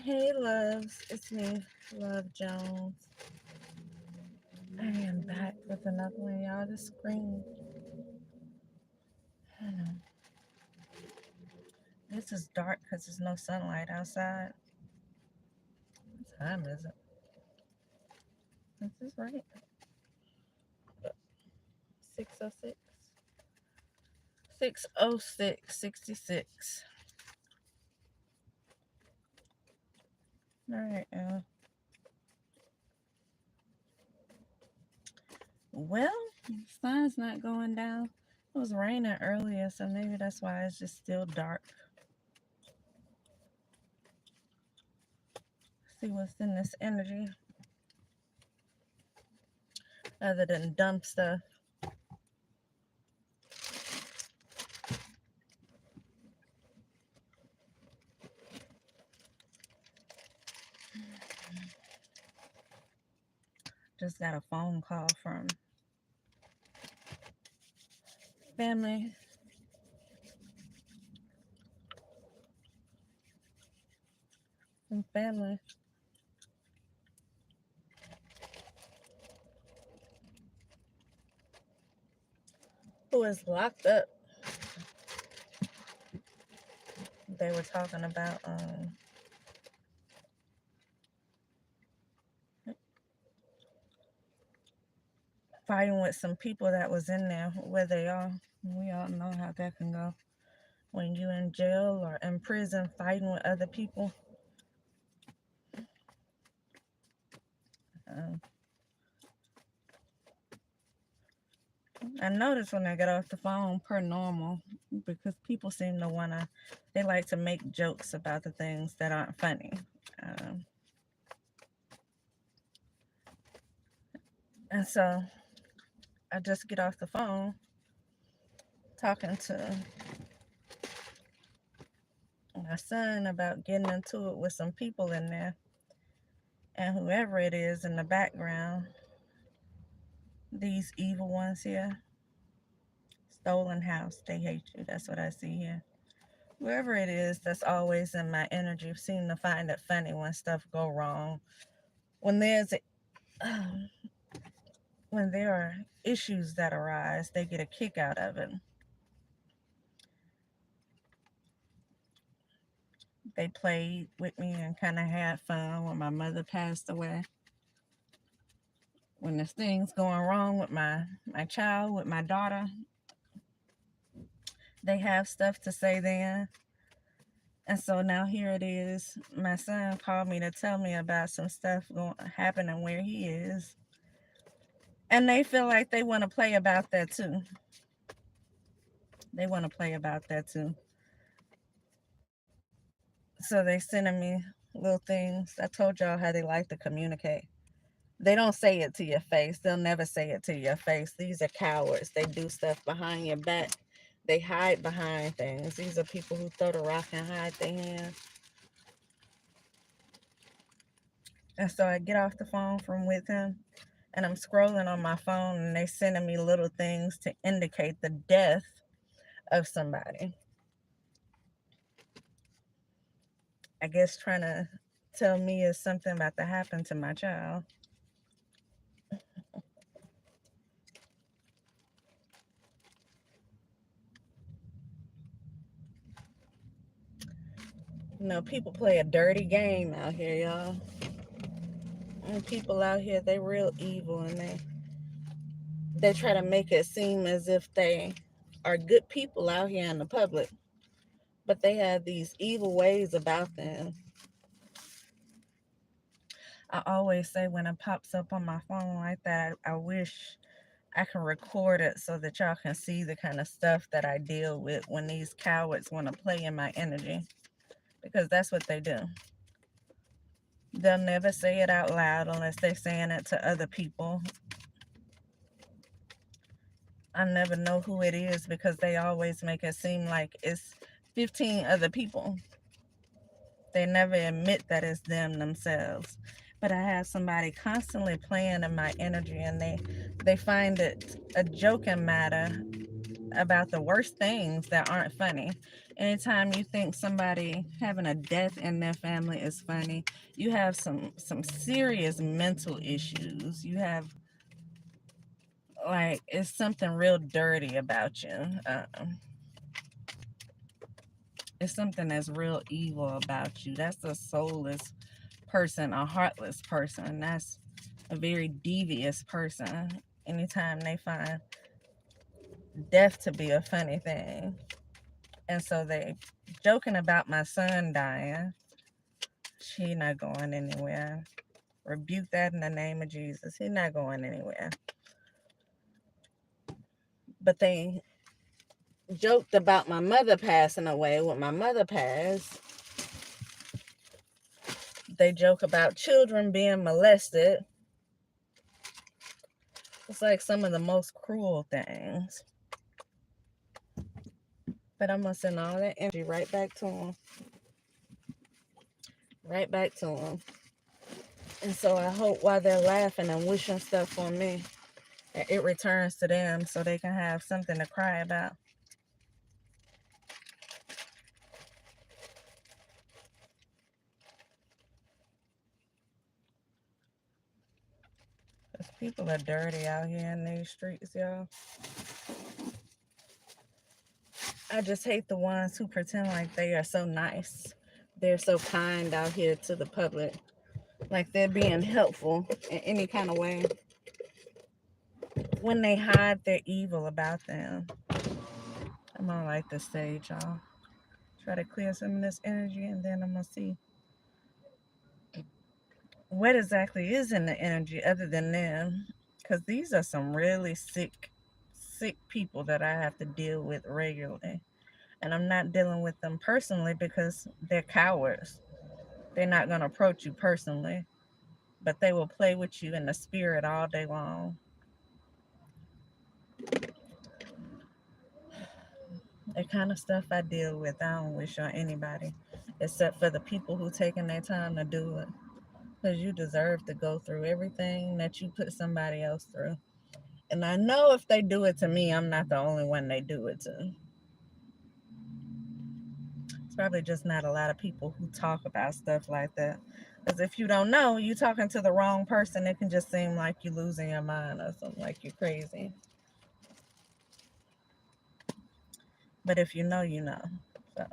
Hey, loves. It's me, Love Jones. I am back with another one, y'all. The screen. I know. This is dark because there's no sunlight outside. What time is it? Is this right? 6:06. 6:06:66. All right, y'all. Well, the sun's not going down. It was raining earlier, so maybe that's why it's just still dark. See what's in this energy other than dumb stuff. Just got a phone call from family. From family who is locked up. They were talking about fighting with some people that was in there where they are. We all know how that can go. When you in jail or in prison fighting with other people. Um, I noticed when I get off the phone per normal because people seem to wanna they like to make jokes about the things that aren't funny. Um, and so I just get off the phone talking to my son about getting into it with some people in there. And whoever it is in the background, these evil ones here, stolen house, they hate you. That's what I see here. Whoever it is that's always in my energy seem to find it funny when stuff go wrong. When there's when there are issues that arise, they get a kick out of it. They played with me and kind of had fun when my mother passed away. When there's things going wrong with my child, with my daughter, they have stuff to say then. And so now here it is. My son called me to tell me about some stuff happening where he is. And they feel like they want to play about that too. They want to play about that too. So they sending me little things. I told y'all how they like to communicate. They don't say it to your face. They'll never say it to your face. These are cowards. They do stuff behind your back. They hide behind things. These are people who throw the rock and hide their hands. And so I get off the phone from with him and I'm scrolling on my phone and they sending me little things to indicate the death of somebody. I guess trying to tell me is something about to happen to my child. You know, people play a dirty game out here, y'all. And people out here, they real evil and they try to make it seem as if they are good people out here in the public. But they have these evil ways about them. I always say when it pops up on my phone like that, I wish I can record it so that y'all can see the kind of stuff that I deal with when these cowards want to play in my energy. Because that's what they do. They'll never say it out loud unless they're saying it to other people. I never know who it is because they always make it seem like it's 15 other people. They never admit that it's them themselves. But I have somebody constantly playing in my energy and they find it a joking matter about the worst things that aren't funny. Anytime you think somebody having a death in their family is funny, you have some serious mental issues. You have, like, it's something real dirty about you. It's something that's real evil about you. That's a soulless person, a heartless person. That's a very devious person. Anytime they find death to be a funny thing. And so they joking about my son dying. She not going anywhere. Rebuke that in the name of Jesus. He's not going anywhere. But they joked about my mother passing away. When my mother passed, they joke about children being molested. It's like some of the most cruel things. But I'm going to send all that energy right back to them. Right back to them. And so I hope while they're laughing and wishing stuff on me, that it returns to them so they can have something to cry about. Because people are dirty out here in these streets, y'all. I just hate the ones who pretend like they are so nice. They're so kind out here to the public. Like they're being helpful in any kind of way. When they hide their evil about them. I'm gonna light the stage, y'all. Try to clear some of this energy, and then I'm gonna see what exactly is in the energy other than them. Because these are some really sick people that I have to deal with regularly. And I'm not dealing with them personally because they're cowards. They're not going to approach you personally, but they will play with you in the spirit all day long. The kind of stuff I deal with, I don't wish on anybody, except for the people who taking their time to do it. Because you deserve to go through everything that you put somebody else through. And I know if they do it to me, I'm not the only one they do it to. It's probably just not a lot of people who talk about stuff like that. Because if you don't know, you talking to the wrong person, it can just seem like you're losing your mind or something, like you're crazy. But if you know, you know. So,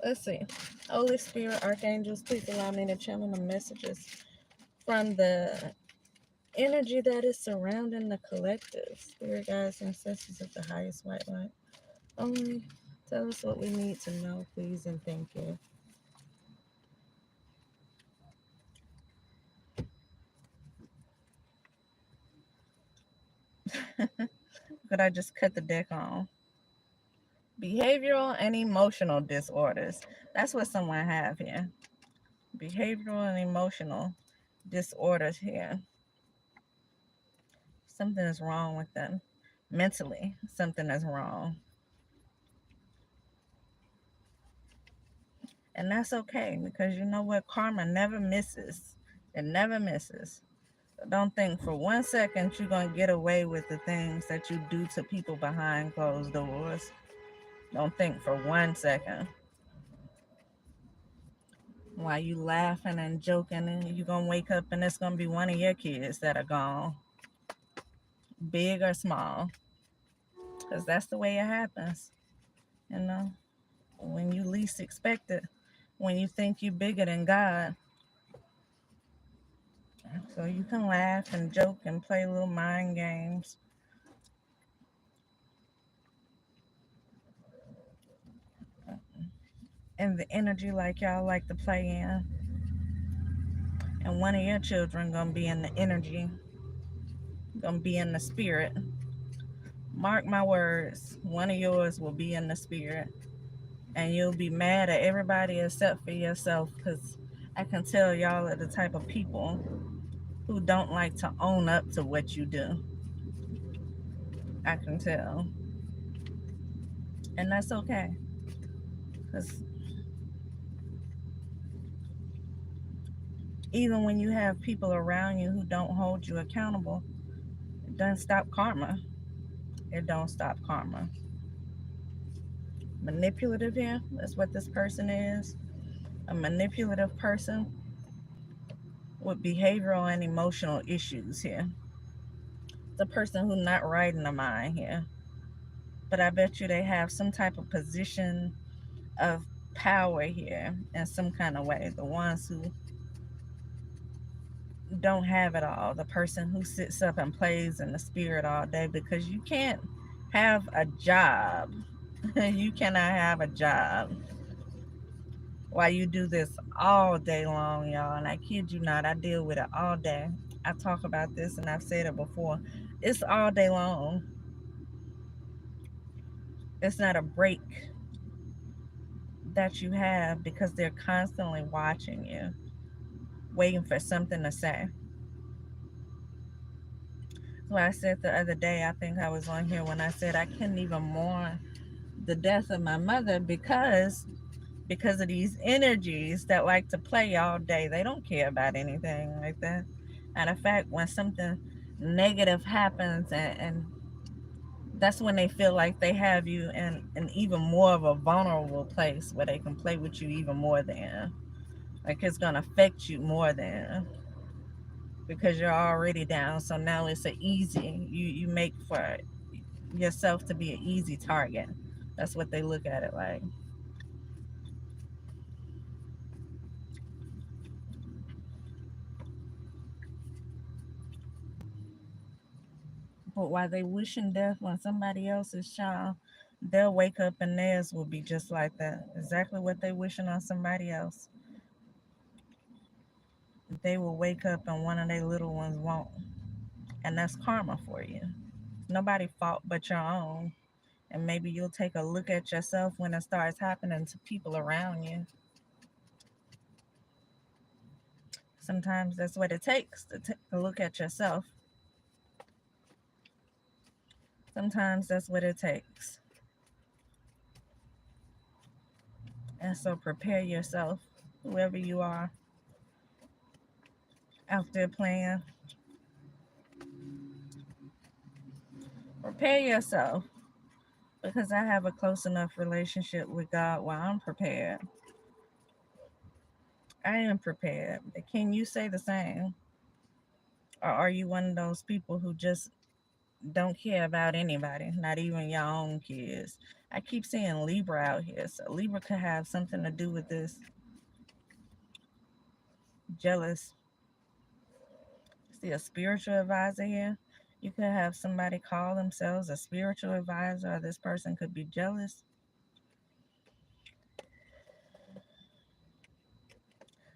let's see. Holy Spirit, Archangels, please allow me to channel the messages from the energy that is surrounding the collective. Spirit guides, ancestors of the highest white light. Only tell us what we need to know, please, and thank you. Could I just cut the deck on? Behavioral and emotional disorders. That's what someone have here. Behavioral and emotional disorders here. Something is wrong with them. Mentally, something is wrong. And that's okay, because you know what? Karma never misses. It never misses. So don't think for 1 second you're going to get away with the things that you do to people behind closed doors. Don't think for 1 second. While you laughing and joking, and you're going to wake up and it's going to be one of your kids that are gone. Big or small. Because that's the way it happens. You know, when you least expect it, when you think you're bigger than God. So you can laugh and joke and play little mind games. And the energy like y'all like to play in. And one of your children gonna be in the energy, gonna be in the spirit. Mark my words, one of yours will be in the spirit. And you'll be mad at everybody except for yourself, because I can tell y'all are the type of people who don't like to own up to what you do. I can tell. And that's okay. Because even when you have people around you who don't hold you accountable, it doesn't stop karma. It don't stop karma. Manipulative here, that's what this person is. A manipulative person with behavioral and emotional issues here. The person who not right in the mind here. But I bet you they have some type of position of power here in some kind of way. The ones who don't have it all, the person who sits up and plays in the spirit all day, because you can't have a job. You cannot have a job while you do this all day long, y'all. And I kid you not, I deal with it all day. I talk about this and I've said it before. It's all day long. It's not a break that you have because they're constantly watching you, waiting for something to say. So I said the other day, I think I was on here when I said I couldn't even mourn the death of my mother because of these energies that like to play all day. They don't care about anything like that. And in fact, when something negative happens, and that's when they feel like they have you in an even more of a vulnerable place where they can play with you even more than, like it's gonna affect you more than, because you're already down. So now it's an easy, you make for yourself to be an easy target. That's what they look at it like. But while they wishing death on somebody else's child, they'll wake up and theirs will be just like that. Exactly what they wishing on somebody else. They will wake up and one of their little ones won't. And that's karma for you. Nobody fault but your own. And maybe you'll take a look at yourself when it starts happening to people around you. Sometimes that's what it takes to take a look at yourself. Sometimes that's what it takes. And so prepare yourself, whoever you are out there playing. Prepare yourself, because I have a close enough relationship with God where I'm prepared. I am prepared. But can you say the same? Or are you one of those people who just don't care about anybody, not even your own kids? I keep seeing Libra out here, so Libra could have something to do with this. Jealous. See a spiritual advisor here. You could have somebody call themselves a spiritual advisor, or this person could be jealous.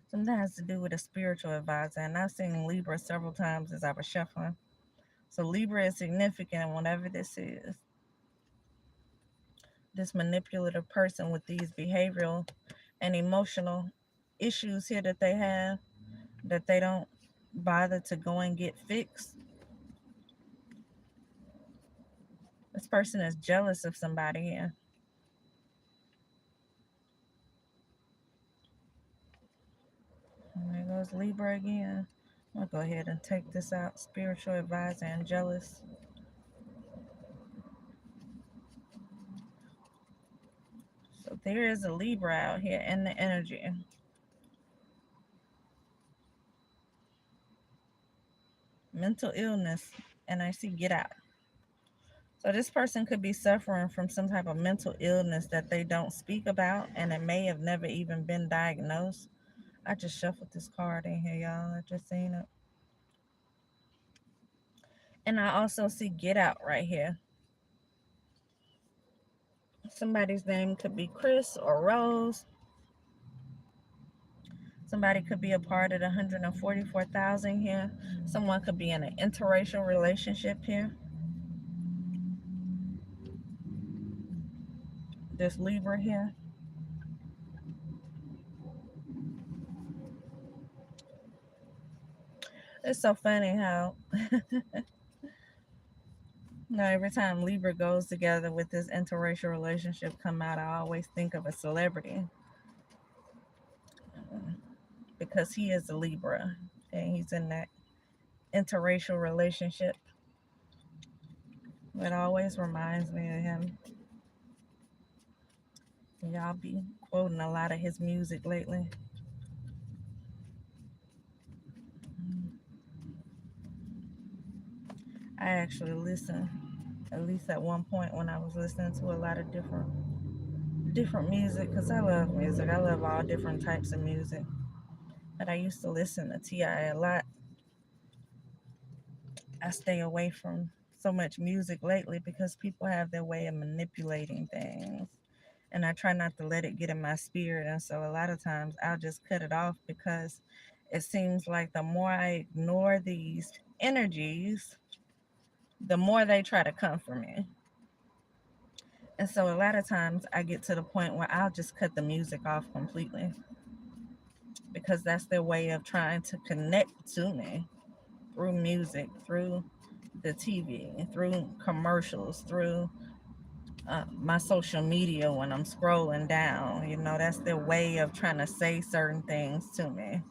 Something has to do with a spiritual advisor, and I've seen Libra several times as I was shuffling. So Libra is significant, whatever this is. This manipulative person with these behavioral and emotional issues here that they have, that they don't bother to go and get fixed. This person is jealous of somebody here. And there goes Libra again. I'll go ahead and take this out. Spiritual advisor and jealous. So there is a Libra out here in the energy. Mental illness. And I see get out. So this person could be suffering from some type of mental illness that they don't speak about, and it may have never even been diagnosed. I just shuffled this card in here, y'all. I just seen it. And I also see get out right here. Somebody's name could be Chris or Rose. Somebody could be a part of the 144,000 here. Someone could be in an interracial relationship here. This Libra here. It's so funny how now every time Libra goes together with this interracial relationship come out, I always think of a celebrity, because he is a Libra and he's in that interracial relationship. It always reminds me of him. Y'all be quoting a lot of his music lately. I actually listen, at least at one point when I was listening to a lot of different music, because I love music. I love all different types of music. But I used to listen to T.I. a lot. I stay away from so much music lately because people have their way of manipulating things. And I try not to let it get in my spirit. And so a lot of times I'll just cut it off because it seems like the more I ignore these energies, the more they try to come for me. And so a lot of times I get to the point where I'll just cut the music off completely because that's their way of trying to connect to me through music, through the TV, through commercials, through my social media when I'm scrolling down. You know, that's their way of trying to say certain things to me.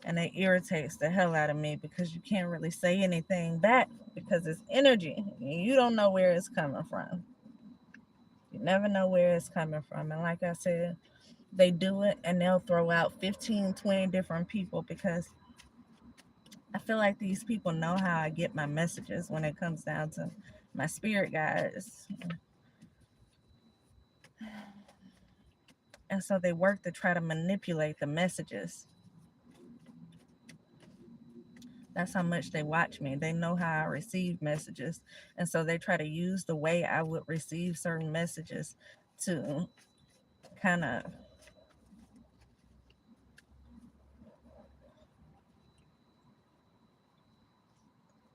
And it irritates the hell out of me because you can't really say anything back because it's energy. You don't know where it's coming from. You never know where it's coming from. And like I said, they do it and they'll throw out 15, 20 different people because I feel like these people know how I get my messages when it comes down to my spirit guides. And so they work to try to manipulate the messages. That's how much they watch me. They know how I receive messages. And so they try to use the way I would receive certain messages to kind of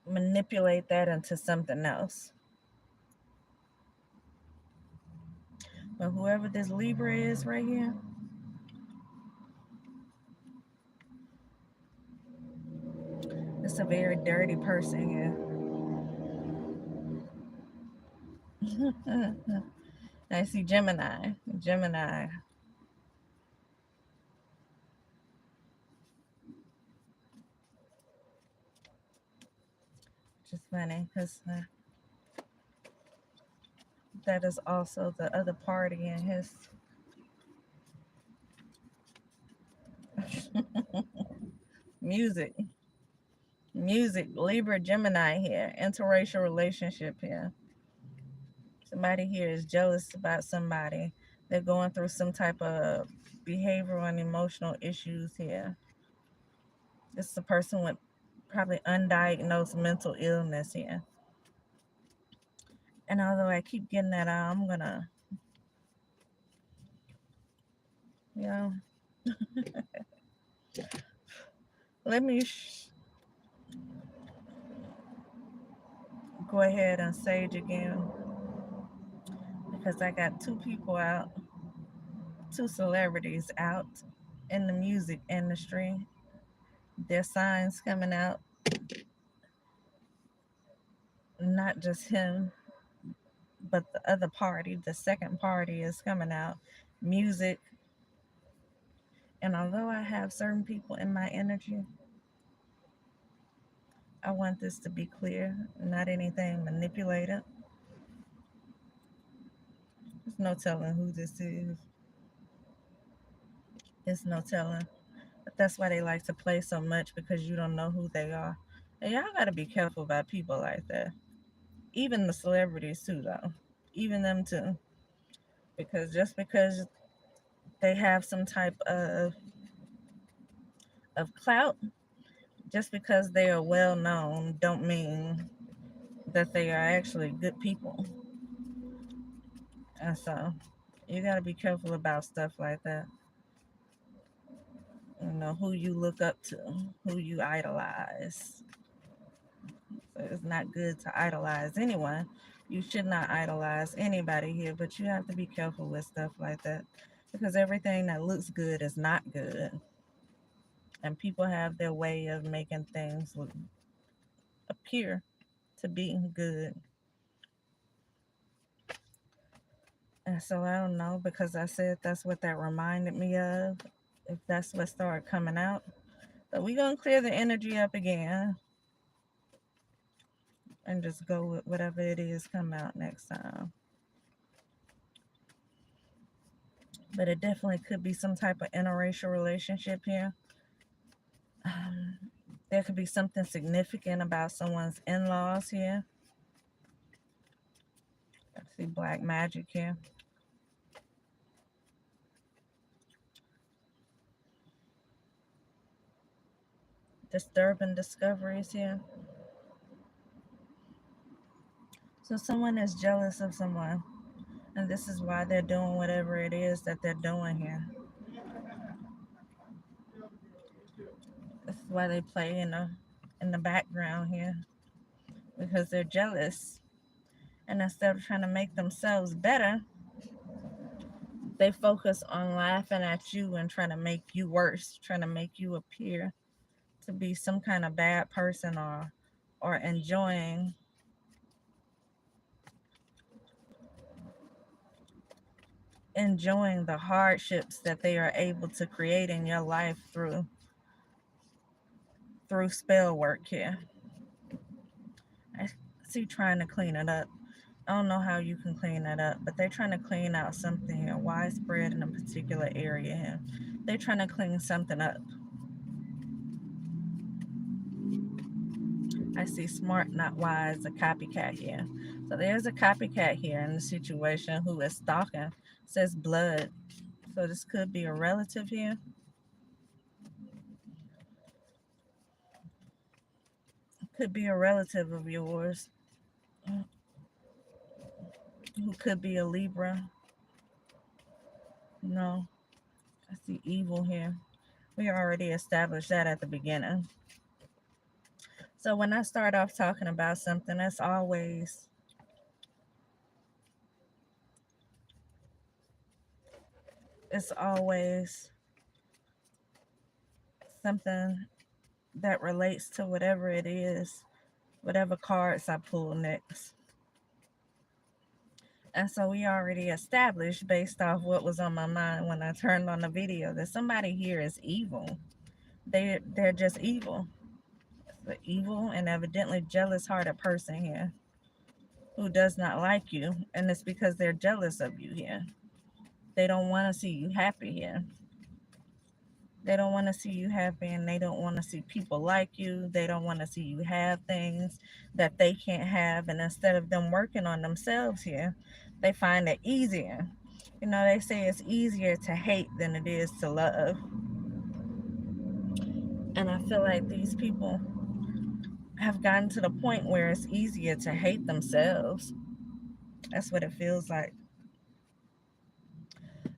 manipulate that into something else. But whoever this Libra is right here, it's a very dirty person here. I see Gemini. Gemini. Which is funny because that is also the other party in his. Music. Music. Libra Gemini here. Interracial relationship here. Somebody here is jealous about somebody. They're going through some type of behavioral and emotional issues here. This is a person with probably undiagnosed mental illness here. And although I keep getting that out, I'm gonna, you know, let me go ahead and sage again because I got two people out, two celebrities out in the music industry. Their signs coming out, not just him, but the other party, the second party is coming out. Music. And although I have certain people in my energy, I want this to be clear, not anything manipulated. There's no telling who this is. There's no telling. But that's why they like to play so much because you don't know who they are. And y'all gotta be careful about people like that. Even the celebrities too though. Even them too. Because just because they have some type of clout, just because they are well known don't mean that they are actually good people. And so you got to be careful about stuff like that. You know, who you look up to, who you idolize. So it's not good to idolize anyone. You should not idolize anybody here, but you have to be careful with stuff like that because everything that looks good is not good. And people have their way of making things appear to be good. And so I don't know because I said that's what that reminded me of. If that's what started coming out. But we're going to clear the energy up again. and just go with whatever it is come out next time. But it definitely could be some type of interracial relationship here. Um, there could be something significant about someone's in-laws here. I see black magic here. Disturbing discoveries here. So someone is jealous of someone, and this is why they're doing whatever it is that they're doing here. This is why they play in the background here, because they're jealous. And instead of trying to make themselves better, they focus on laughing at you and trying to make you worse, trying to make you appear to be some kind of bad person, or enjoying the hardships that they are able to create in your life through spell work here. I see trying to clean it up. I don't know how you can clean that up, but they're trying to clean out something here, widespread in a particular area here. They're trying to clean something up. I see smart, not wise, a copycat here. So there's a copycat here in the situation who is stalking. It says blood. So this could be a relative here. Could be a relative of yours who could be a Libra. No, I see evil here. We already established that at the beginning. So when I start off talking about something, it's always something that relates to whatever it is, whatever cards I pull next. And so we already established, based off what was on my mind when I turned on the video, that somebody here is evil. They're just evil. It's an evil and evidently jealous-hearted person here who does not like you, and it's because they're jealous of you here. They don't want to see you happy here. They don't want to see you happy, and they don't want to see people like you. They don't want to see you have things that they can't have. And instead of them working on themselves here, they find it easier. You know, they say it's easier to hate than it is to love. And I feel like these people have gotten to the point where it's easier to hate themselves. That's what it feels like.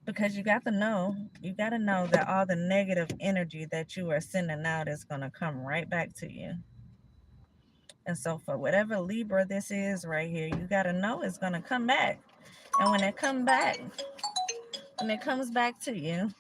Because you got to know that all the negative energy that you are sending out is going to come right back to you. And so for whatever Libra this is right here, you got to know it's going to come back. And when it comes back to you,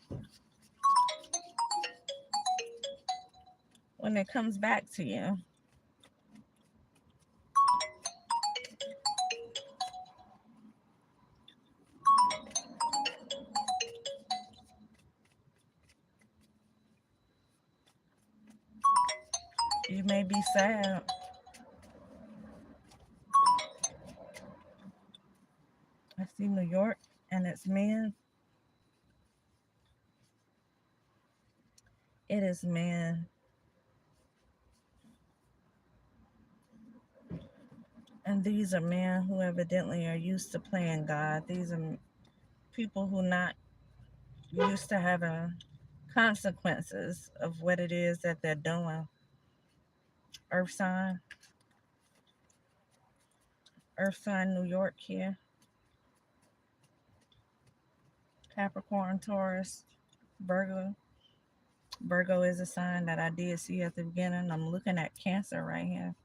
you may be sad. I see New York and it's men. It is men. And these are men who evidently are used to playing God. These are people who not used to having consequences of what it is that they're doing. Earth sign New York here. Capricorn, Taurus, Virgo. Virgo is a sign that I did see at the beginning. I'm looking at Cancer right here.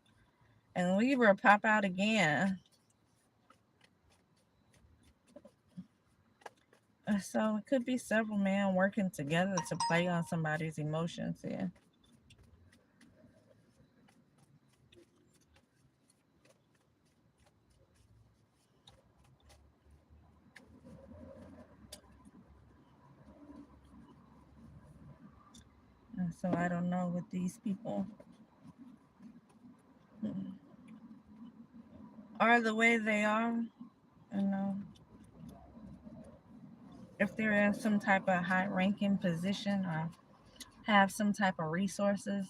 And Libra pop out again. So it could be several men working together to play on somebody's emotions here. And so I don't know with these people. are the way they are, you know, if they're in some type of high ranking position or have some type of resources,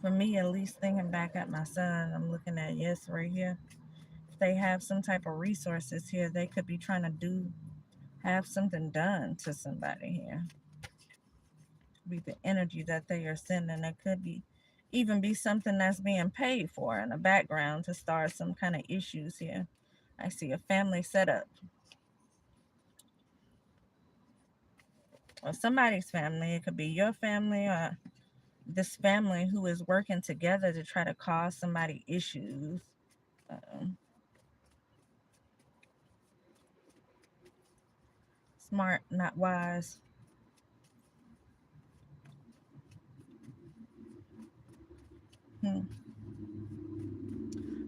for me at least, thinking back at my son, I'm looking at yes right here. If they have some type of resources here, they could be trying to have something done to somebody here. Be the energy that they are sending. It could be even be something that's being paid for in the background to start some kind of issues here. I see a family setup, or somebody's family. It could be your family or this family who is working together to try to cause somebody issues. Um, Smart, not wise. Hmm.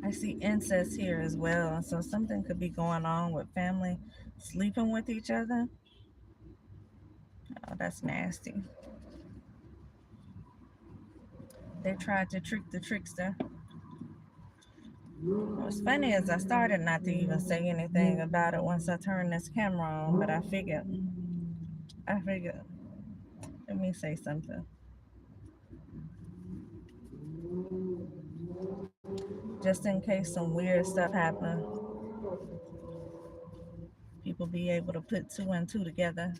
I see incest here as well. So something could be going on with family sleeping with each other. Oh, that's nasty. They tried to trick the trickster. What's funny is I started not to even say anything about it once I turned this camera on, but I figured, let me say something. Just in case some weird stuff happens, people be able to put two and two together.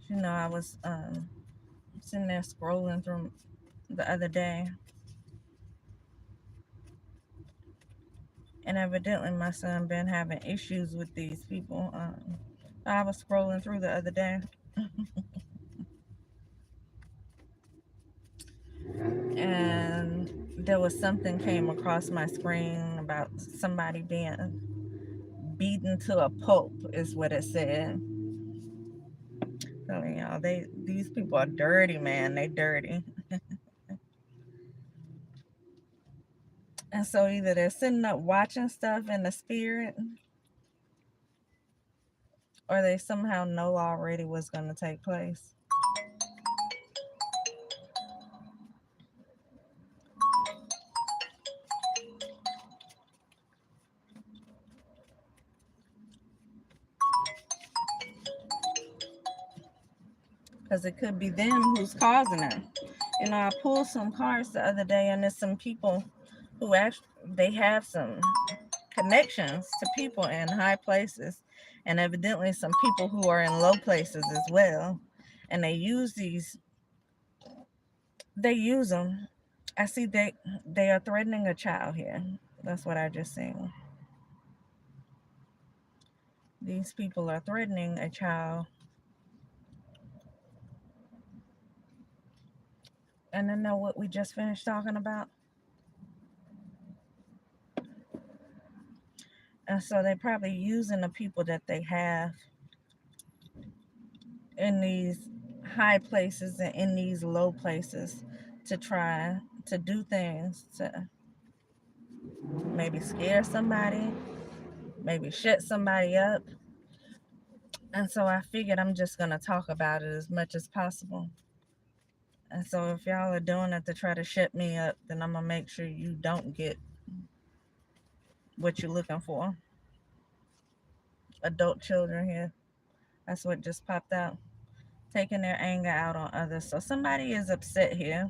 You know, I was sitting there scrolling through the other day, and evidently my son been having issues with these people. I was scrolling through the other day, and there was something came across my screen about somebody being beaten to a pulp, is what it said. Telling y'all, these people are dirty, man. They dirty. And so either they're sitting up watching stuff in the spirit, or they somehow know already what's going to take place. Because it could be them who's causing it. You know, I pulled some cards the other day, and there's some people who actually they have some connections to people in high places, and evidently some people who are in low places as well. And they use them. I see they are threatening a child here. That's what I just seen. These people are threatening a child. And I know what we just finished talking about. And so they're probably using the people that they have in these high places and in these low places to try to do things to maybe scare somebody, maybe shut somebody up. And so I figured I'm just going to talk about it as much as possible. And so if y'all are doing it to try to shut me up, then I'm going to make sure you don't get what you're looking for. Adult children here. That's what just popped out. Taking their anger out on others. So somebody is upset here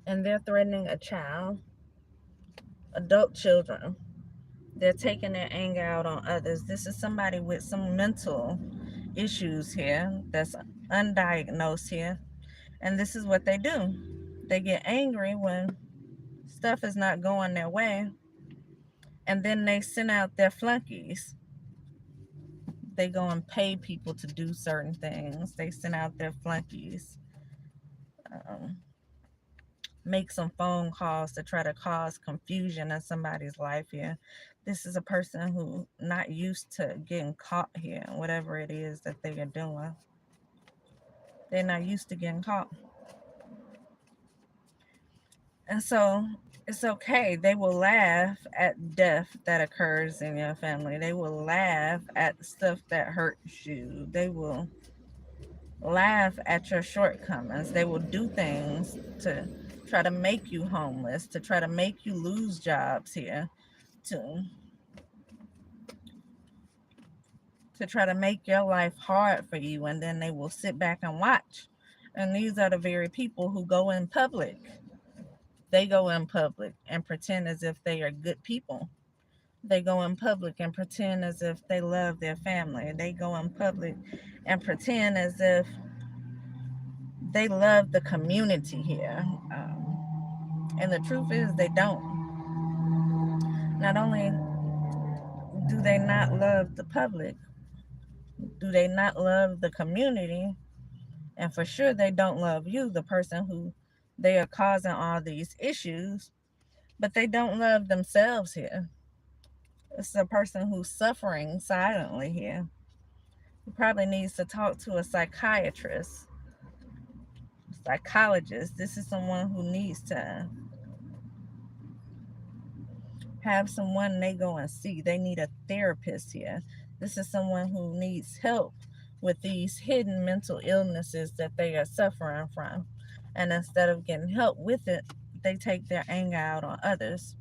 and they're threatening a child, adult children. They're taking their anger out on others. This is somebody with some mental issues here that's undiagnosed here. And this is what they do. They get angry when stuff is not going their way, and then they send out their flunkies. They go and pay people to do certain things. They send out their flunkies, um, make some phone calls to try to cause confusion in somebody's life here. This is a person who not used to getting caught here, whatever it is that they are doing. They're not used to getting caught. And so It's okay. They will laugh at death that occurs in your family. They will laugh at stuff that hurts you. They will laugh at your shortcomings. They will do things to try to make you homeless, to try to make you lose jobs here, to try to make your life hard for you, and then they will sit back and watch. And these are the very people who go in public. They go in public and pretend as if they are good people. They go in public and pretend as if they love their family. They go in public and pretend as if they love the community here. And the truth is, they don't. Not only do they not love the public, do they not love the community, and for sure they don't love you, the person who they are causing all these issues, but they don't love themselves here. It's the person who's suffering silently here, who probably needs to talk to a psychiatrist, psychologist. This is someone who needs to have someone they go and see. They need a therapist here. This is someone who needs help with these hidden mental illnesses that they are suffering from. And instead of getting help with it, they take their anger out on others.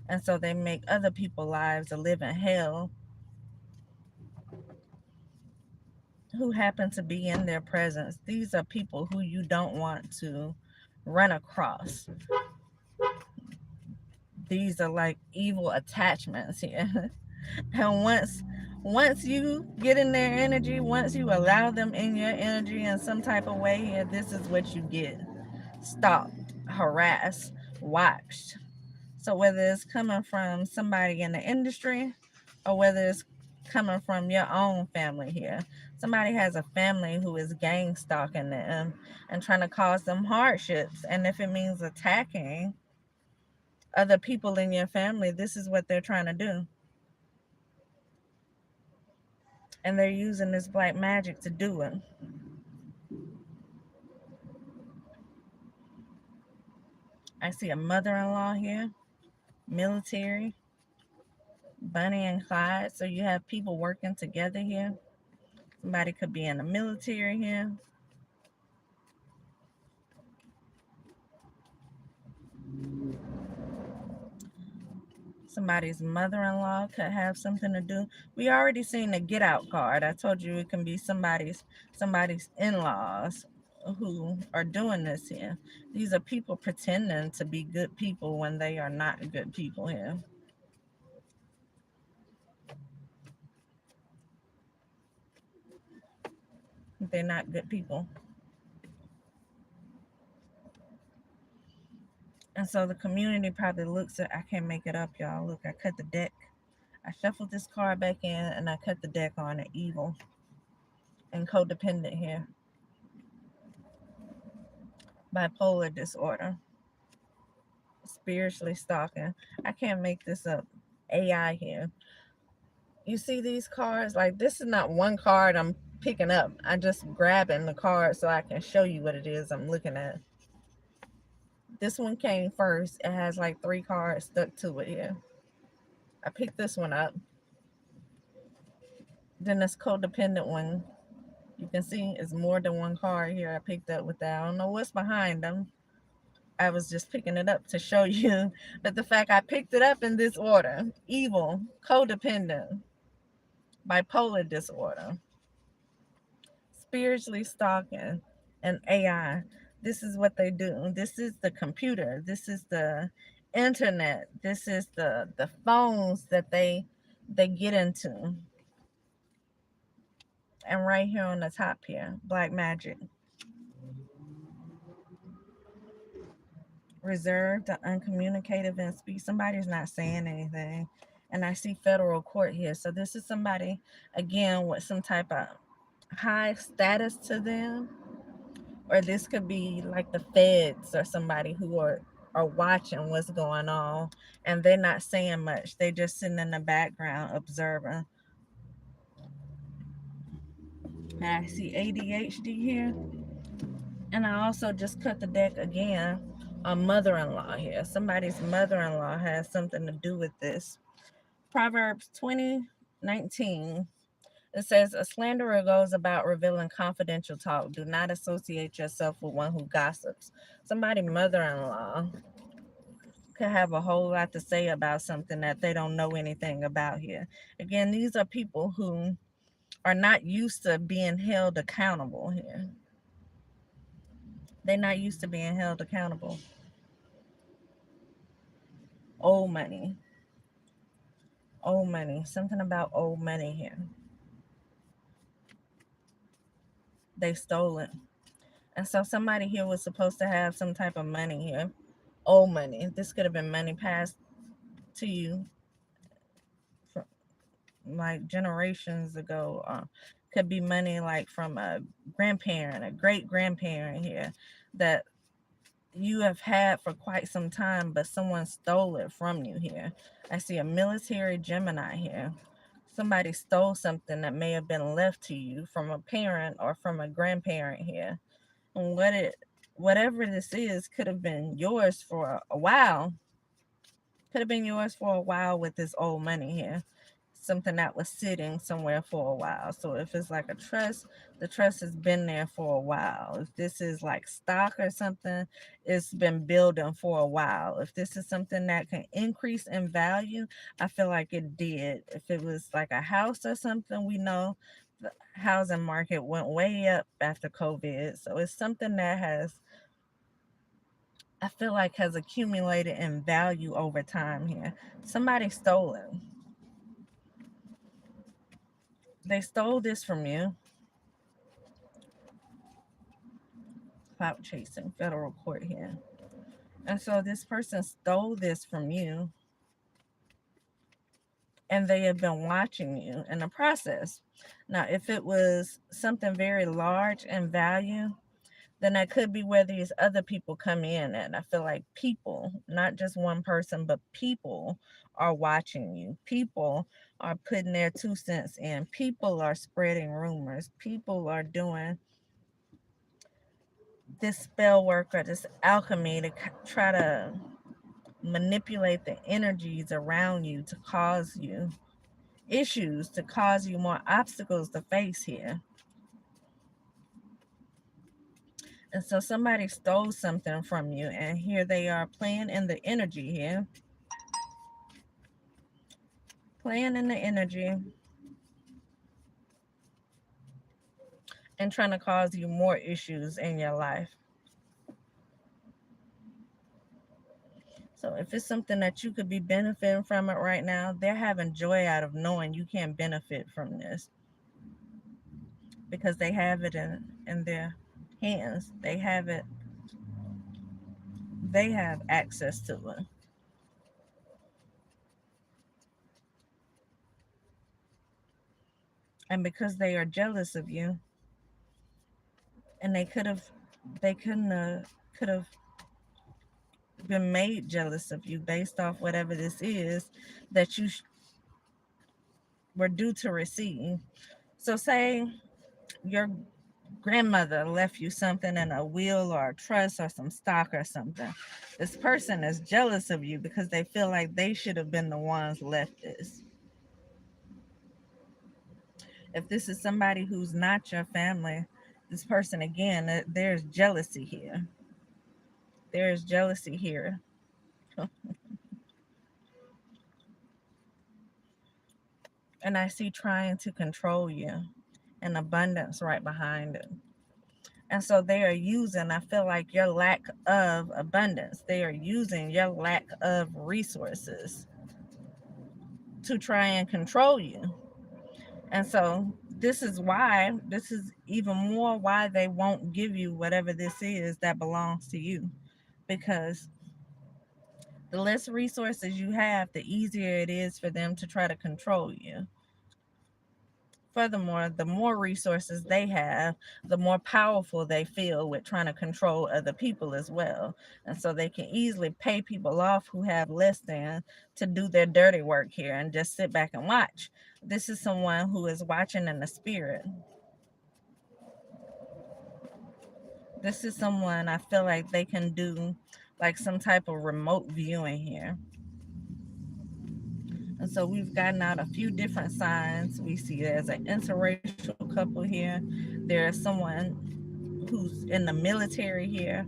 And so they make other people's lives a living hell who happen to be in their presence. These are people who you don't want to run across. These are like evil attachments here. And once you get in their energy, once you allow them in your energy in some type of way here, this is what you get. Stalked, harassed, watched. So whether it's coming from somebody in the industry or whether it's coming from your own family here, somebody has a family who is gang stalking them and trying to cause them hardships. And if it means attacking other people in your family, this is what they're trying to do. And they're using this black magic to do it. I see a mother-in-law here, military, Bonnie and Clyde. So you have people working together here. Somebody could be in the military here. Somebody's mother-in-law could have something to do. We already seen the get out card. I told you it can be somebody's in-laws who are doing this here. These are people pretending to be good people when they are not good people here. They're not good people. And so the community probably looks at, I can't make it up, y'all. Look, I cut the deck. I shuffled this card back in and I cut the deck on an evil and codependent here. Bipolar disorder. Spiritually stalking. I can't make this up. AI here. You see these cards? Like, this is not one card I'm picking up. I just grabbing the card so I can show you what it is I'm looking at. This one came first. It has like 3 cards stuck to it here. I picked this one up. Then this codependent one, you can see it's more than one card here I picked up with that. I don't know what's behind them. I was just picking it up to show you. But the fact I picked it up in this order: evil, codependent, bipolar disorder, spiritually stalking, and AI. This is what they do. This is the computer. This is the internet. This is the phones that they get into. And right here on the top here, black magic. Reserved, uncommunicative, and speech. Somebody's not saying anything. And I see federal court here. So this is somebody, again, with some type of high status to them. Or this could be like the feds or somebody who are watching what's going on. And they're not saying much. They're just sitting in the background observing. And I see ADHD here. And I also just cut the deck again A mother-in-law here. Somebody's mother-in-law has something to do with this. Proverbs 20:19. It says, a slanderer goes about revealing confidential talk. Do not associate yourself with one who gossips. Somebody mother-in-law could have a whole lot to say about something that they don't know anything about here. Again, these are people who are not used to being held accountable here. They're not used to being held accountable. Old money. Old money. Something about old money here. They stole it. And so somebody here was supposed to have some type of money here. Old money. This could have been money passed to you from like generations ago. Could be money like from a grandparent, a great grandparent here that you have had for quite some time, but someone stole it from you here. I see a military Gemini here. Somebody stole something that may have been left to you from a parent or from a grandparent here. And whatever this is could have been yours for a while. Could have been yours for a while with this old money here. Something that was sitting somewhere for a while. So if it's like a trust, the trust has been there for a while. If this is like stock or something, it's been building for a while. If this is something that can increase in value, I feel like it did. If it was like a house or something, we know the housing market went way up after COVID. So it's something that I feel like has accumulated in value over time here. Somebody stole it. They stole this from you. Clout chasing, federal court here. And so this person stole this from you, and they have been watching you in the process. Now, if it was something very large in value, then that could be where these other people come in. And I feel like people, not just one person, but people are watching you. People are putting their 2 cents in. People are spreading rumors. People are doing this spell work or this alchemy to try to manipulate the energies around you to cause you issues, to cause you more obstacles to face here. And so somebody stole something from you, and here they are playing in the energy here. Playing in the energy and trying to cause you more issues in your life. So if it's something that you could be benefiting from it right now, they're having joy out of knowing you can't benefit from this because they have it in their hands. They have it. They have access to it. And because they are jealous of you, and they could have been made jealous of you based off whatever this is that you were due to receive. So say your grandmother left you something in a will or a trust or some stock or something. This person is jealous of you because they feel like they should have been the ones left this. If this is somebody who's not your family, this person again, there's jealousy here. There's jealousy here. And I see trying to control you and abundance right behind it. And so they are using, I feel like, your lack of abundance. They are using your lack of resources to try and control you. And so this is even more why they won't give you whatever this is that belongs to you. Because the less resources you have, the easier it is for them to try to control you. Furthermore, the more resources they have, the more powerful they feel with trying to control other people as well. And so they can easily pay people off who have less than to do their dirty work here and just sit back and watch. This is someone who is watching in the spirit. This is someone I feel like they can do like some type of remote viewing here. And so we've gotten out a few different signs. We see there's an interracial couple here. There's someone who's in the military here,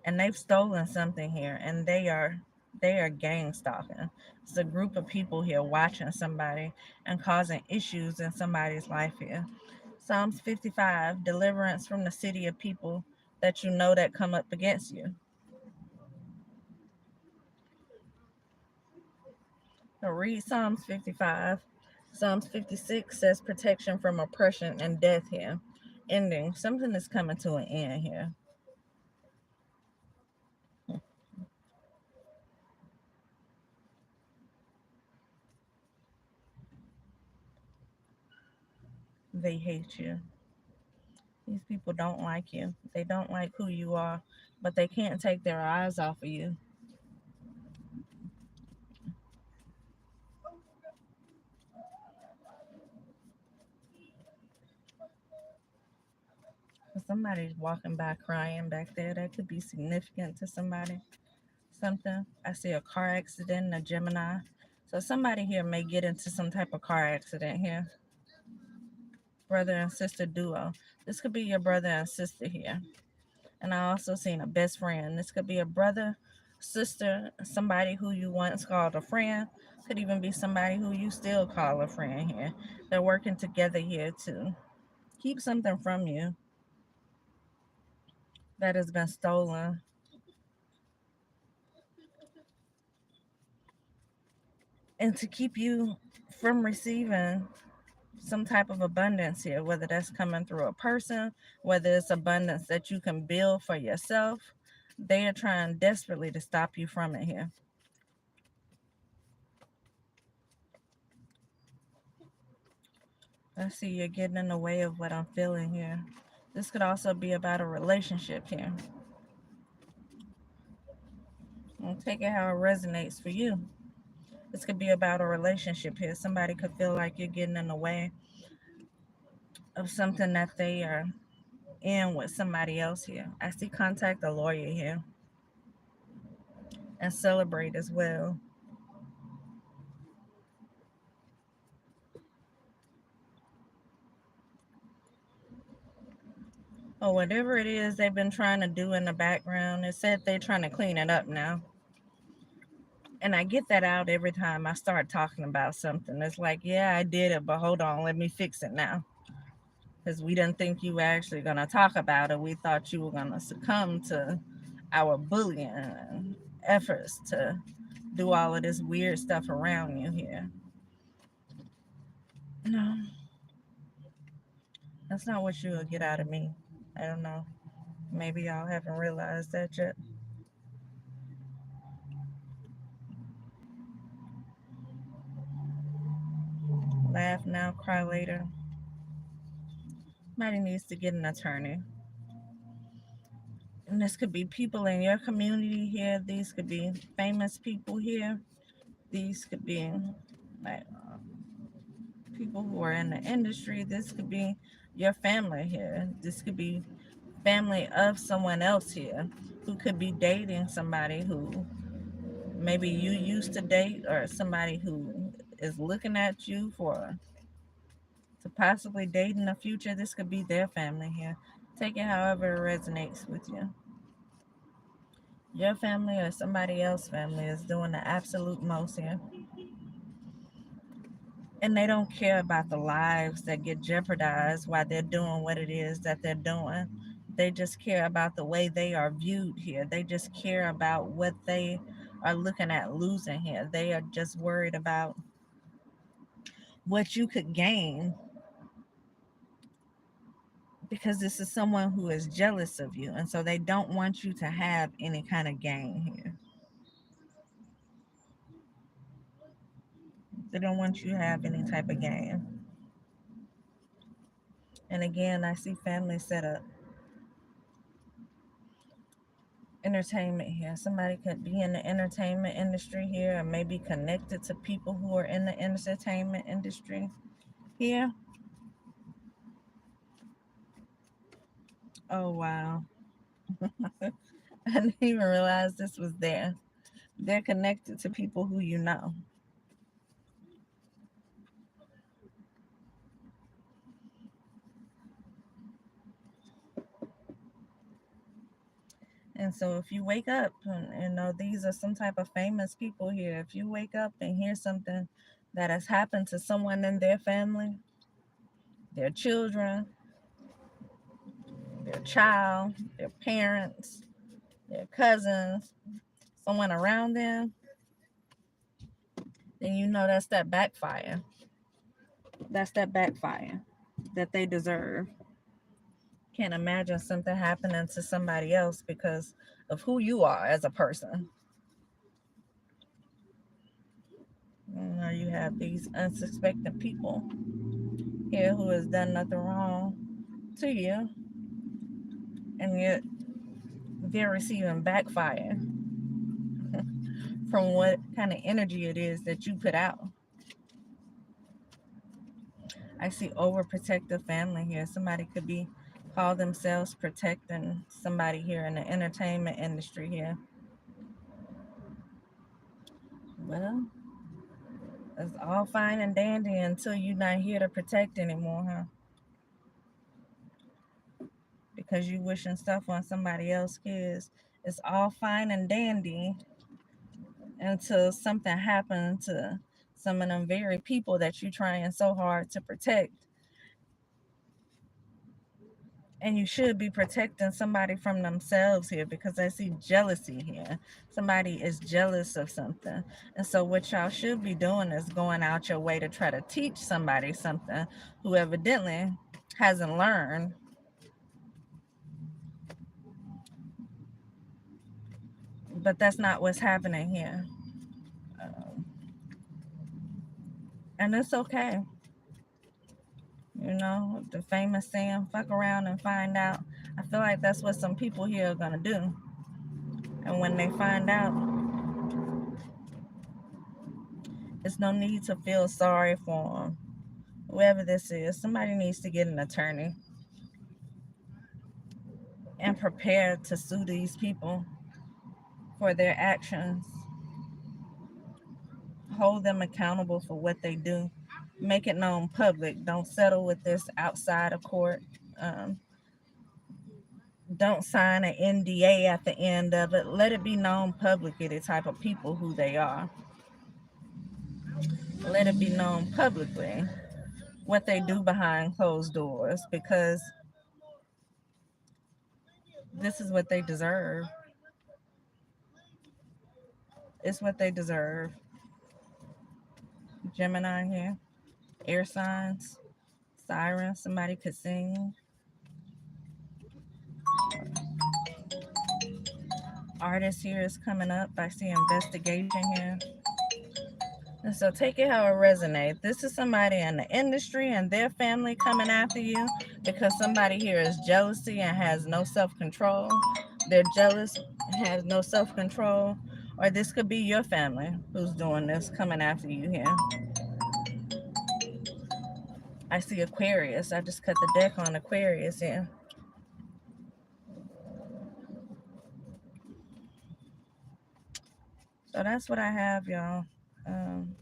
and they've stolen something here, and they are gang stalking. It's a group of people here watching somebody and causing issues in somebody's life here. Psalms 55, deliverance from the city of people that you know that come up against you. So read Psalms 55. Psalms 56 says protection from oppression and death here. Ending. Something is coming to an end here. They hate you. These people don't like you. They don't like who you are, but they can't take their eyes off of you. Somebody's walking by crying back there. That could be significant to somebody. Something. I see a car accident in a Gemini. So somebody here may get into some type of car accident here. Brother and sister duo. This could be your brother and sister here. And I also seen a best friend. This could be a brother, sister, somebody who you once called a friend. Could even be somebody who you still call a friend here. They're working together here to keep something from you that has been stolen, and to keep you from receiving some type of abundance here, whether that's coming through a person, whether it's abundance that you can build for yourself. They are trying desperately to stop you from it here. I see you're getting in the way of what I'm feeling here. This could also be about a relationship here. And take it how it resonates for you. This could be about a relationship here. Somebody could feel like you're getting in the way of something that they are in with somebody else here. I see contact a lawyer here and celebrate as well. Or whatever it is they've been trying to do in the background. It said they're trying to clean it up now. And I get that out every time I start talking about something. It's like, yeah, I did it, but hold on, let me fix it now. Because we didn't think you were actually going to talk about it. We thought you were going to succumb to our bullying efforts to do all of this weird stuff around you here. No, that's not what you will get out of me. I don't know. Maybe y'all haven't realized that yet. Laugh now, cry later. Somebody needs to get an attorney. And this could be people in your community here. These could be famous people here. These could be like people who are in the industry. This could be your family here. This could be family of someone else here who could be dating somebody who maybe you used to date, or somebody who is looking at you for to possibly date in the future. This could be their family here. Take it however it resonates with you. Your family or somebody else's family is doing the absolute most here. And they don't care about the lives that get jeopardized while they're doing what it is that they're doing. They just care about the way they are viewed here. They just care about what they are looking at losing here. They are just worried about what you could gain, because this is someone who is jealous of you. And so they don't want you to have any kind of gain here. They don't want you to have any type of gain. And again, I see family set up. Entertainment here. Somebody could be in the entertainment industry here, or maybe connected to people who are in the entertainment industry here. Oh, wow. I didn't even realize this was there. They're connected to people who you know. And so if you wake up and you know these are some type of famous people here, if you wake up and hear something that has happened to someone in their family, their children, their child, their parents, their cousins, someone around them, then you know that's that backfire. That's that backfire that they deserve. Can't imagine something happening to somebody else because of who you are as a person. You know, you have these unsuspecting people here who has done nothing wrong to you, and yet they're receiving backfire from what kind of energy it is that you put out. I see overprotective family here. Somebody could be call themselves protecting somebody here in the entertainment industry here. Well, it's all fine and dandy until you're not here to protect anymore, huh? Because you wishing stuff on somebody else's kids. It's all fine and dandy until something happens to some of them very people that you're trying so hard to protect. And you should be protecting somebody from themselves here because I see jealousy here. Somebody is jealous of something. And so what y'all should be doing is going out your way to try to teach somebody something who evidently hasn't learned. But that's not what's happening here. Um, and it's okay. You know, the famous saying, fuck around and find out. I feel like that's what some people here are going to do. And when they find out, there's no need to feel sorry for them. Whoever this is, somebody needs to get an attorney and prepare to sue these people for their actions. Hold them accountable for what they do. Make it known public. Don't settle with this outside of court. Um, don't sign an NDA at the end of it. Let it be known publicly the type of people who they are. Let it be known publicly what they do behind closed doors because this is what they deserve. It's what they deserve. Gemini here. Air signs. Siren. Somebody could sing. Artist here is coming up. I see investigation here. And so take it how it resonates. This is somebody in the industry and their family coming after you because somebody here is jealousy and has no self-control. They're jealous, has no self-control. Or this could be your family who's doing this, coming after you here. I see Aquarius. I just cut the deck on Aquarius here. So that's what I have, y'all. Um,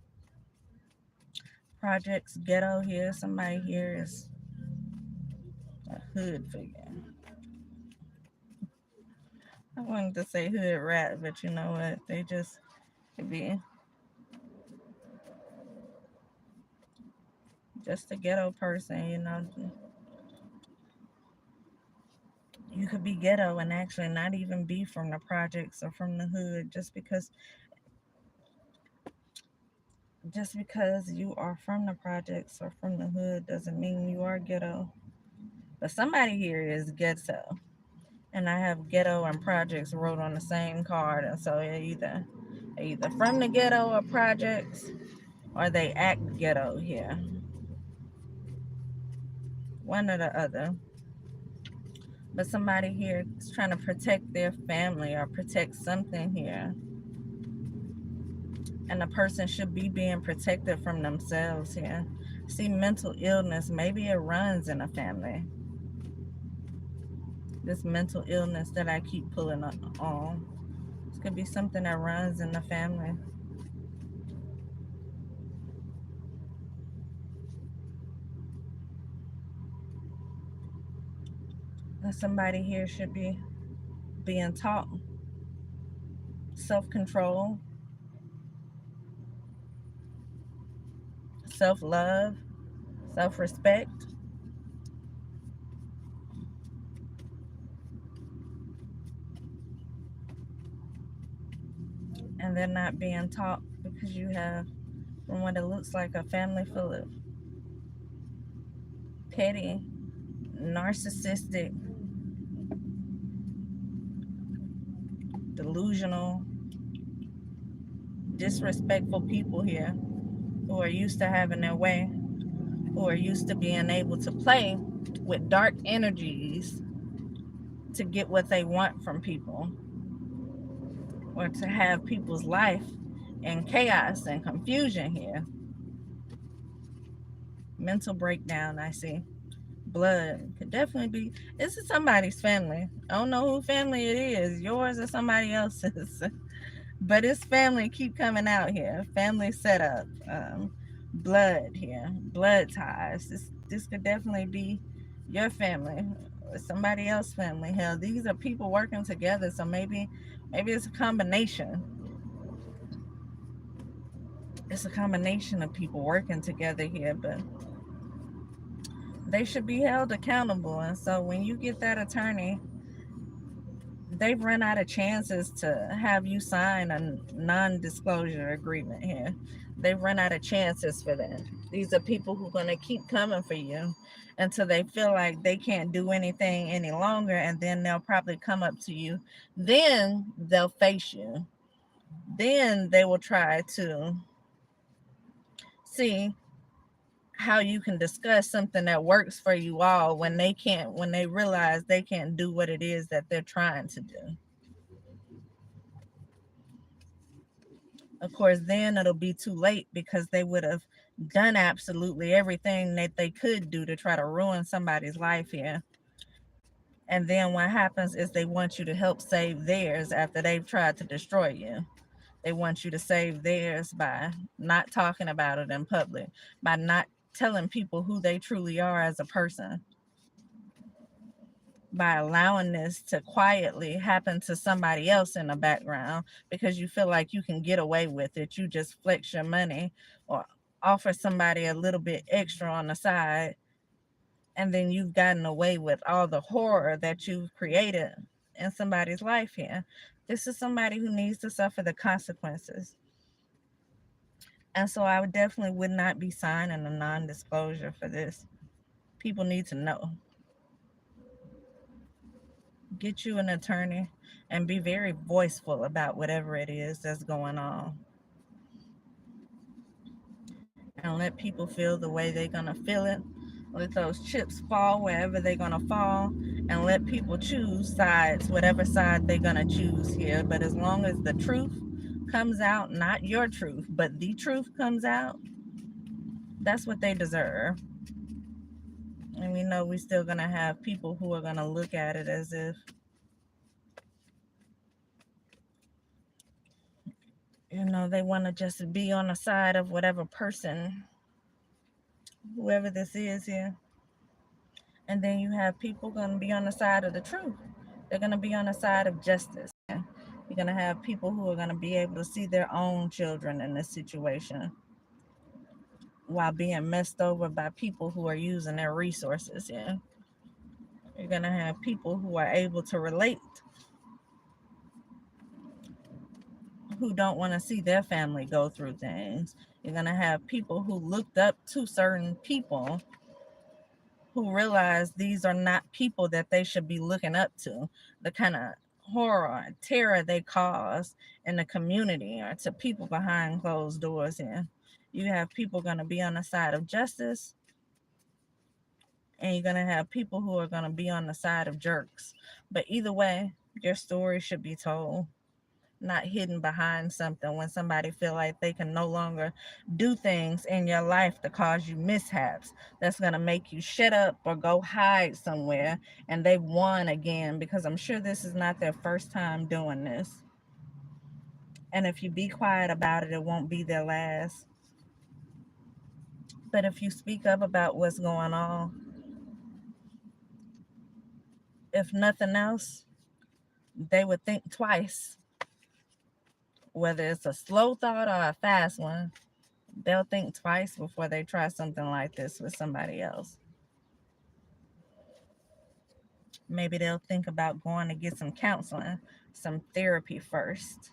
Projects Ghetto here. Somebody here is a hood figure. I wanted to say hood rat, but you know what? They just could be just a ghetto person, you know. You could be ghetto and actually not even be from the projects or from the hood just because you are from the projects or from the hood doesn't mean you are ghetto. But somebody here is ghetto. And I have ghetto and projects wrote on the same card. And so they're either from the ghetto or projects or they act ghetto here. One or the other. But somebody here is trying to protect their family or protect something here. And the person should be being protected from themselves here. See, mental illness, maybe it runs in a family. This mental illness that I keep pulling on. This could be something that runs in the family. And somebody here should be being taught self control, self love, self respect, and they're not being taught because you have, from what it looks like, a family full of petty, narcissistic, delusional, disrespectful people here who are used to having their way, who are used to being able to play with dark energies to get what they want from people, or to have people's life in chaos and confusion here. Mental breakdown, I see. Blood could definitely be. This is somebody's family. I don't know who family it is, yours or somebody else's. But it's family keep coming out here. Family setup, blood here, blood ties. This could definitely be your family or somebody else's family. Hell, these are people working together, so maybe it's a combination. It's a combination of people working together here, but they should be held accountable. And so when you get that attorney, they've run out of chances to have you sign a non-disclosure agreement here. They've run out of chances for that. These are people who are going to keep coming for you until they feel like they can't do anything any longer, and then they'll probably come up to you. Then they'll face you. Then they will try to see how you can discuss something that works for you all when they realize they can't do what it is that they're trying to do. Of course, then it'll be too late because they would have done absolutely everything that they could do to try to ruin somebody's life here. And then what happens is they want you to help save theirs after they've tried to destroy you. They want you to save theirs by not talking about it in public, by not telling people who they truly are as a person, by allowing this to quietly happen to somebody else in the background because you feel like you can get away with it. You just flex your money or offer somebody a little bit extra on the side, and then you've gotten away with all the horror that you've created in somebody's life here. This is somebody who needs to suffer the consequences. And so I would not be signing a non-disclosure for this. People need to know. Get you an attorney and be very voiceful about whatever it is that's going on. And let people feel the way they're going to feel it. Let those chips fall wherever they're going to fall. And let people choose sides, whatever side they're going to choose here. But as long as the truth comes out, not your truth, but the truth comes out, that's what they deserve. And we know we're still going to have people who are going to look at it as if, they want to just be on the side of whatever person, whoever this is here. And then you have people going to be on the side of the truth. They're going to be on the side of justice. You're going to have people who are going to be able to see their own children in this situation while being messed over by people who are using their resources. Yeah. You're going to have people who are able to relate, who don't want to see their family go through things. You're going to have people who looked up to certain people who realize these are not people that they should be looking up to. The kind of horror and terror they cause in the community or to people behind closed doors here. You have people going to be on the side of justice, and you're going to have people who are going to be on the side of jerks. But either way, your story should be told. not hidden behind something when somebody feel like they can no longer do things in your life to cause you mishaps. That's going to make you shut up or go hide somewhere, and they've won again, because I'm sure this is not their first time doing this. And if you be quiet about it, it won't be their last. But if you speak up about what's going on, if nothing else, they would think twice. Whether it's a slow thought or a fast one, they'll think twice before they try something like this with somebody else. Maybe they'll think about going to get some counseling, some therapy first.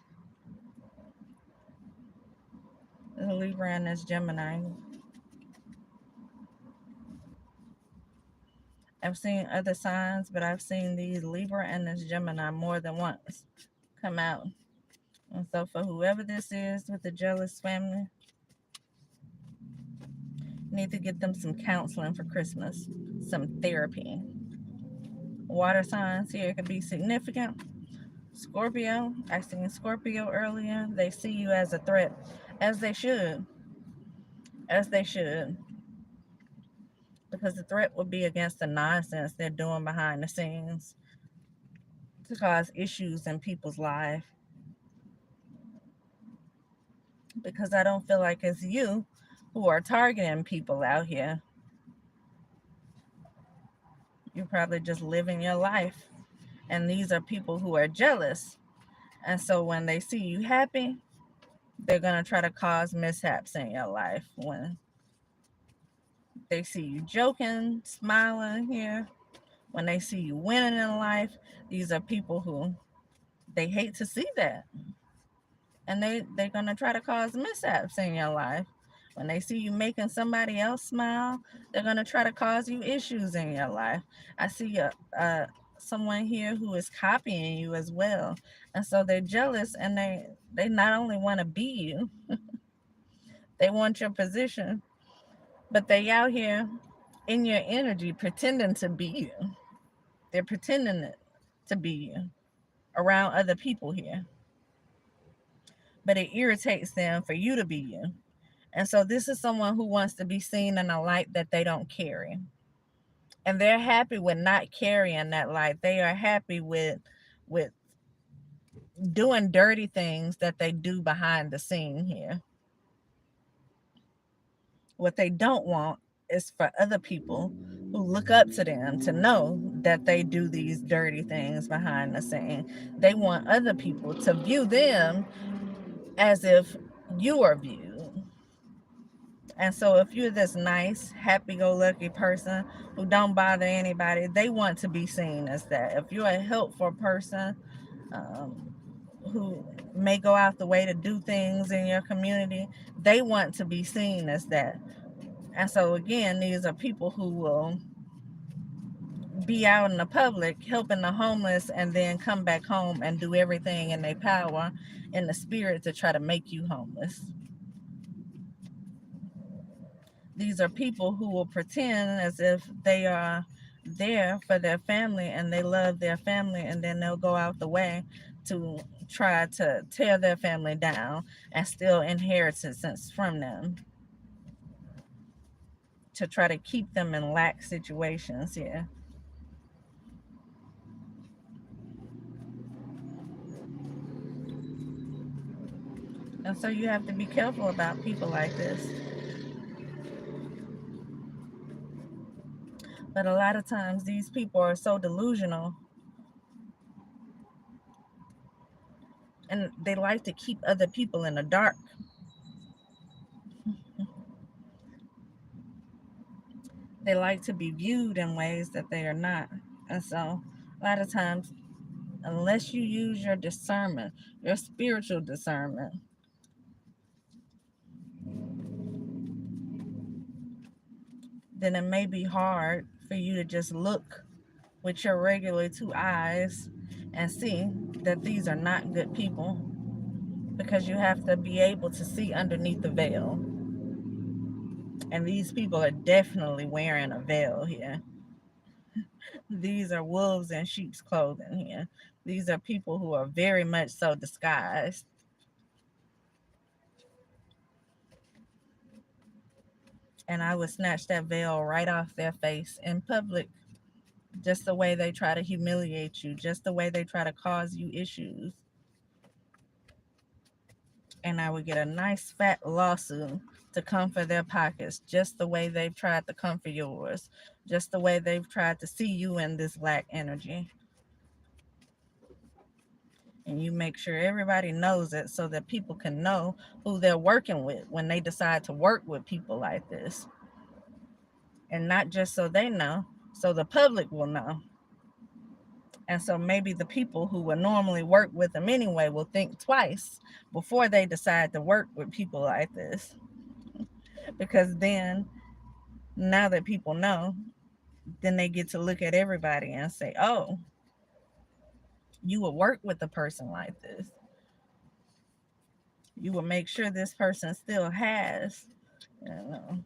The Libra and this Gemini. I've seen other signs, but I've seen these Libra and this Gemini more than once come out. And so for whoever this is with the jealous family, you need to get them some counseling for Christmas, some therapy. Water signs here could be significant. Scorpio, I seen Scorpio earlier. They see you as a threat, as they should. As they should. Because the threat would be against the nonsense they're doing behind the scenes to cause issues in people's life. Because I don't feel like it's you who are targeting people out here. You're probably just living your life. And these are people who are jealous. And so when they see you happy, they're going to try to cause mishaps in your life. When they see you joking, smiling here, when they see you winning in life, these are people who they hate to see that. And they're going to try to cause mishaps in your life. When they see you making somebody else smile, they're going to try to cause you issues in your life. I see someone here who is copying you as well. And so they're jealous, and they not only want to be you, they want your position, but they out here in your energy pretending to be you. They're pretending to be you around other people here. But it irritates them for you to be you. And so this is someone who wants to be seen in a light that they don't carry. And they're happy with not carrying that light. They are happy with doing dirty things that they do behind the scene here. What they don't want is for other people who look up to them to know that they do these dirty things behind the scene. They want other people to view them as if you are viewed. And so if you're this nice, happy-go-lucky person who don't bother anybody, they want to be seen as that. If you're a helpful person who may go out the way to do things in your community, they want to be seen as that. And so again, these are people who will be out in the public helping the homeless and then come back home and do everything in their power in the spirit to try to make you homeless. These are people who will pretend as if they are there for their family and they love their family, and then they'll go out the way to try to tear their family down and steal inheritance from them, to try to keep them in lack situations here. And so you have to be careful about people like this. But a lot of times these people are so delusional, and they like to keep other people in the dark. They like to be viewed in ways that they are not. And so a lot of times, unless you use your discernment, your spiritual discernment, then it may be hard for you to just look with your regular two eyes and see that these are not good people, because you have to be able to see underneath the veil. And these people are definitely wearing a veil here. These are wolves in sheep's clothing here. These are people who are very much so disguised. And I would snatch that veil right off their face in public. Just the way they try to humiliate you, just the way they try to cause you issues. And I would get a nice fat lawsuit to comfort their pockets, just the way they've tried to comfort yours, just the way they've tried to see you in this black energy. And you make sure everybody knows it so that people can know who they're working with when they decide to work with people like this. And not just so they know, so the public will know. And so maybe the people who would normally work with them anyway will think twice before they decide to work with people like this. Because then, now that people know, then they get to look at everybody and say, oh, you would work with a person like this. You will make sure this person still has, you know.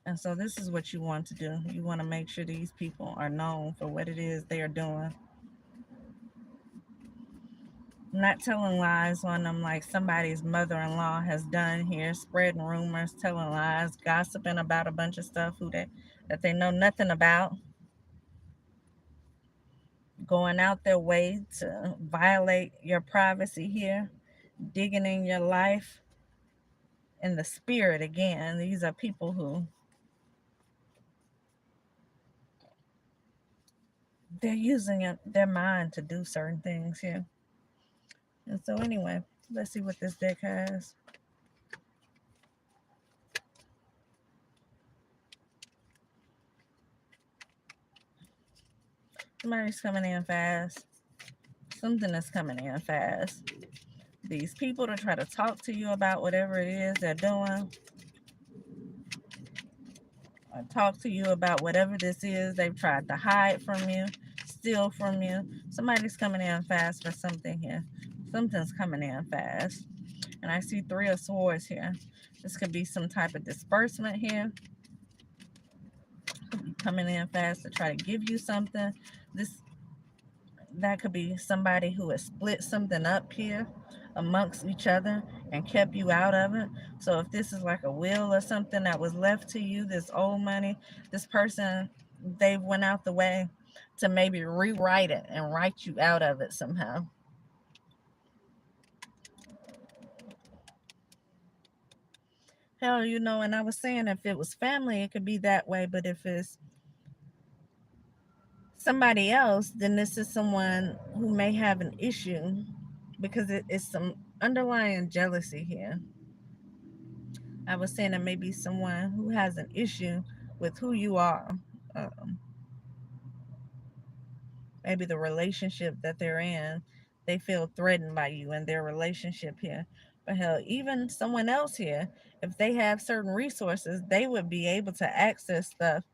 And so this is what you want to do. You want to make sure these people are known for what it is they are doing. Not telling lies on them like somebody's mother-in-law has done here, spreading rumors, telling lies, gossiping about a bunch of stuff that they know nothing about, going out their way to violate your privacy here, digging in your life in the spirit again. These are people who they're using their mind to do certain things here. And so anyway, let's see what this deck has. Somebody's coming in fast. Something is coming in fast. These people to try to talk to you about whatever it is they're doing, or talk to you about whatever this is they've tried to hide from you, steal from you. Somebody's coming in fast for something here. Something's coming in fast. And I see 3 of Swords here. This could be some type of disbursement here. Coming in fast to try to give you something. That could be somebody who has split something up here amongst each other and kept you out of it. So if this is like a will or something that was left to you, this old money, this person, they went out the way to maybe rewrite it and write you out of it somehow. Hell, and I was saying if it was family, it could be that way. But if it's somebody else, then this is someone who may have an issue because it's some underlying jealousy here. I was saying that maybe someone who has an issue with who you are. Um, Maybe the relationship that they're in, they feel threatened by you in their relationship here. But hell, even someone else here, if they have certain resources, they would be able to access stuff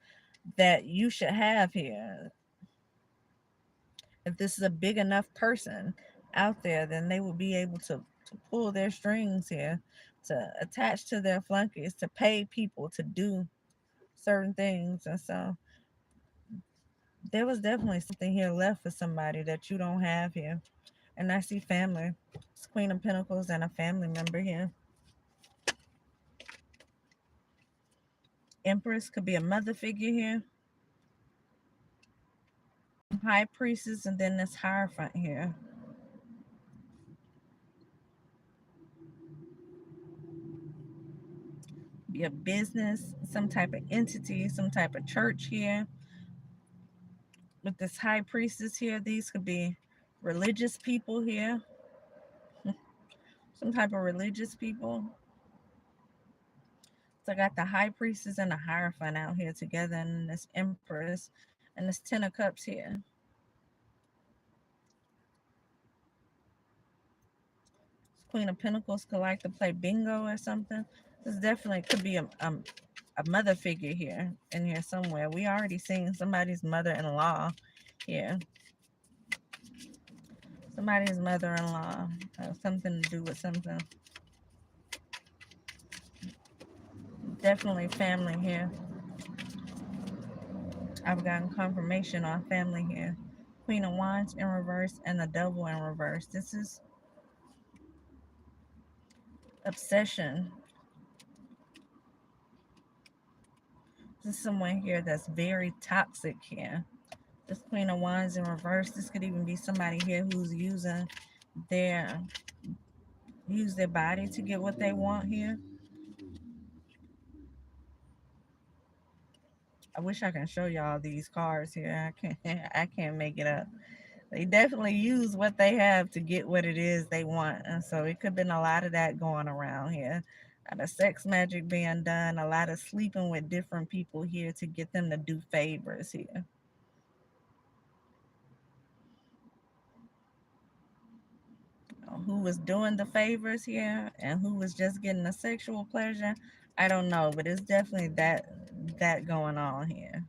that you should have here. If this is a big enough person out there, then they will be able to pull their strings here, to attach to their flunkies, to pay people to do certain things. And so there was definitely something here left for somebody that you don't have here. And I see family. It's Queen of Pentacles and a family member here. Empress could be a mother figure here. High Priestess, and then this Hierophant here. Be a business, some type of entity, some type of church here. With this High Priestess here, these could be religious people here. Some type of religious people. So I got the High Priestess and the Hierophant out here together, and this Empress and this Ten of Cups here. Queen of Pentacles could like to play bingo or something. This definitely could be a mother figure here, in here somewhere. We already seen somebody's mother-in-law here. Somebody's mother-in-law has something to do with something. Definitely family here. I've gotten confirmation on family here. Queen of Wands in reverse and the Devil in reverse. This is obsession. This is someone here that's very toxic here. This Queen of Wands in reverse. This could even be somebody here who's their use their body to get what they want here. I wish I can show y'all these cards here. I can't make it up. They definitely use what they have to get what it is they want. And so it could have been a lot of that going around here. A lot of sex magic being done, a lot of sleeping with different people here to get them to do favors here. Who was doing the favors here and who was just getting a sexual pleasure, I don't know, but it's definitely that going on here.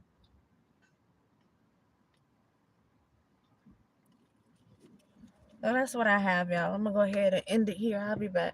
So that's what I have, y'all. I'm gonna go ahead and end it here. I'll be back.